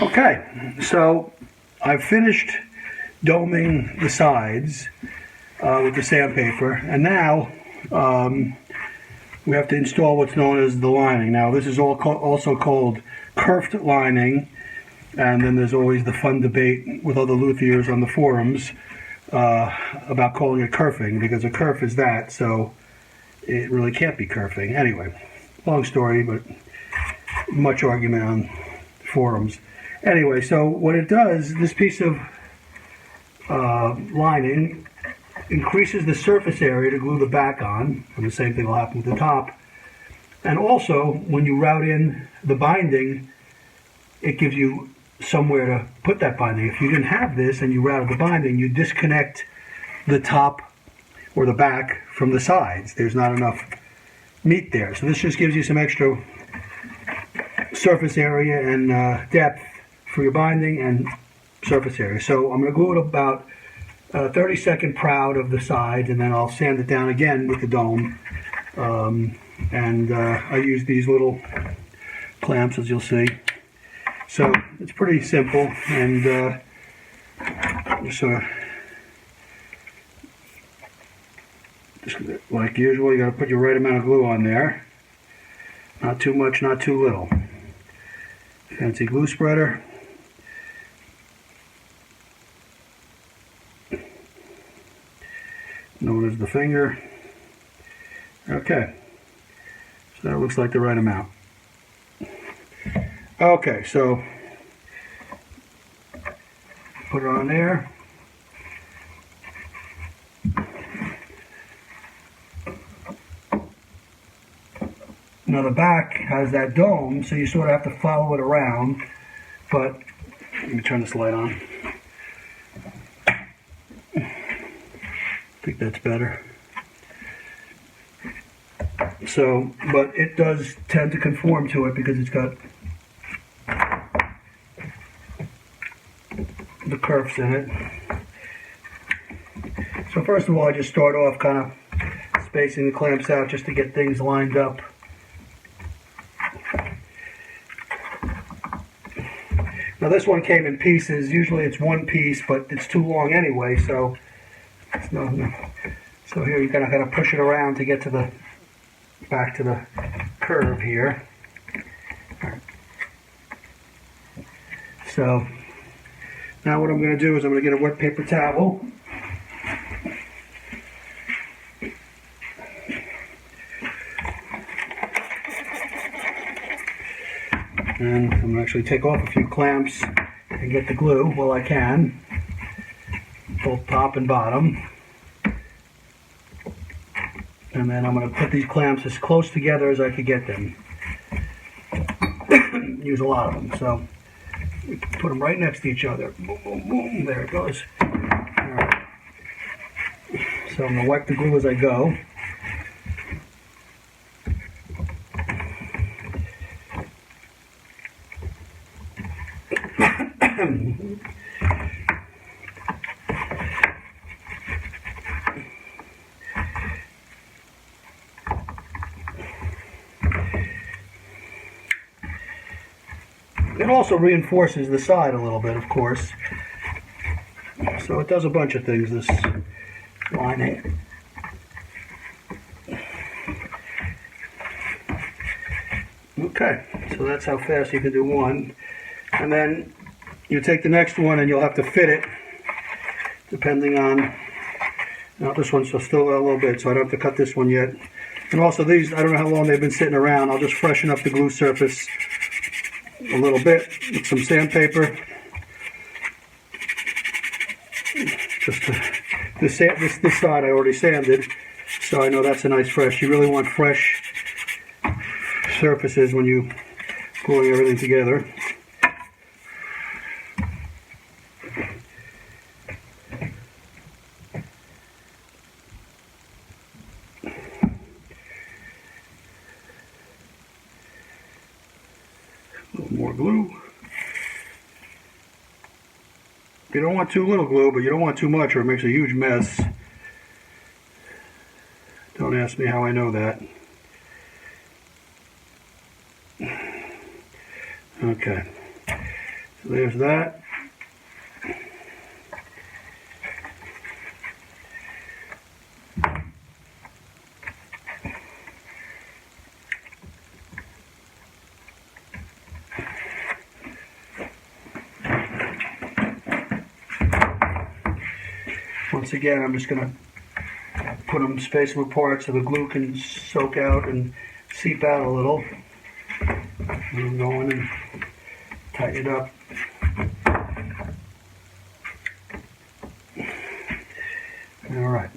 Okay, so I've finished doming the sides with the sandpaper, and now we have to install what's known as the lining. Now this is also called kerfed lining, and then there's always the fun debate with other luthiers on the forums about calling it kerfing, because a kerf is that, so it really can't be kerfing. Anyway, long story, but much argument on forums. Anyway, so what it does, this piece of lining increases the surface area to glue the back on, and the same thing will happen with the top. And also, when you route in the binding, it gives you somewhere to put that binding. If you didn't have this and you routed the binding, you disconnect the top or the back from the sides. There's not enough meat there. So this just gives you some extra surface area and depth for your binding and surface area. So I'm going to glue it about 30-second proud of the sides, and then I'll sand it down again with the dome. I use these little clamps, as you'll see. So it's pretty simple, and just like usual, you got to put your right amount of glue on there. Not too much, not too little. Fancy glue spreader. Known as the finger. Okay, so that looks like the right amount. Okay, so put it on there. Now the back has that dome, so you sort of have to follow it around, but let me turn this light on. I think that's better. So, but it does tend to conform to it because it's got the kerfs in it. So first of all, I just start off kind of spacing the clamps out just to get things lined up. Now this one came in pieces. Usually it's one piece, but it's too long anyway, so it's no. So here you kind of push it around to get to the back to the curve here. So now what I'm going to do is I'm going to get a wet paper towel. And I'm going to actually take off a few clamps and get the glue while I can, both top and bottom. And then I'm going to put these clamps as close together as I could get them. Use a lot of them, so put them right next to each other. Boom, boom, boom. There it goes. All right. So I'm going to wet the glue as I go. It also reinforces the side a little bit, of course. So it does a bunch of things, this lining. Okay, so that's how fast you can do one. And then you take the next one and you'll have to fit it, depending on, now this one's still a little bit, so I don't have to cut this one yet. And also these, I don't know how long they've been sitting around. I'll just freshen up the glue surface a little bit with some sandpaper. Just this side I already sanded, so I know that's a nice fresh. You really want fresh surfaces when you gluing everything together. A little more glue. You don't want too little glue, but you don't want too much or it makes a huge mess. Don't ask me how I know that. Okay, so there's that. Once again, I'm just going to put them space them apart so the glue can soak out and seep out a little. And go in and tighten it up. All right.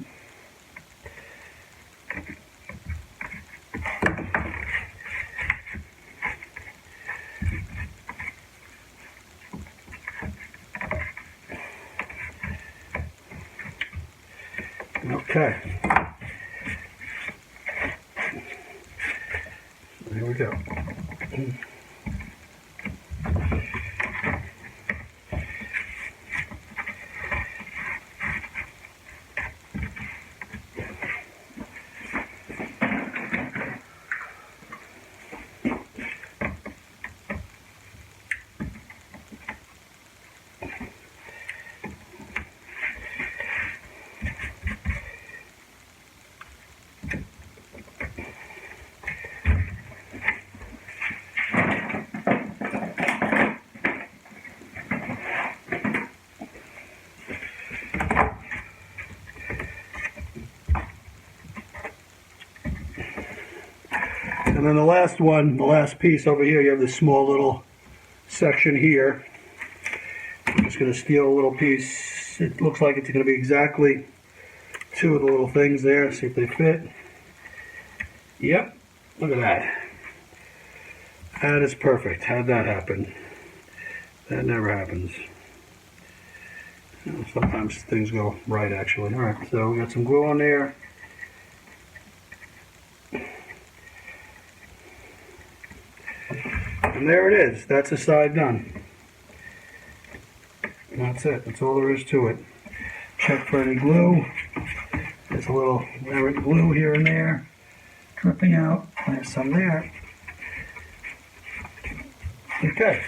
Okay. There we go. And then the last one, the last piece over here, you have this small little section here. I'm just going to steal a little piece. It looks like it's going to be exactly two of the little things there. See if they fit. Yep, look at that. That is perfect. How'd that happen? That never happens. Sometimes things go right, actually. All right, so we got some glue on there. And there it is. That's the side done. And that's it. That's all there is to it. Check for any glue. There's a little errant glue here and there dripping out. There's some there. Okay.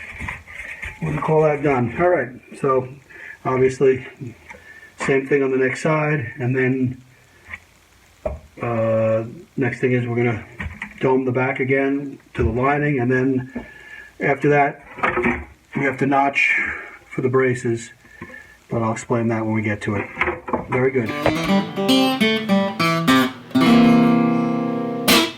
We'll call that done. All right. So obviously, same thing on the next side, and then next thing is we're gonna dome the back again to the lining, and then after that we have to notch for the braces, but I'll explain that when we get to it. Very good.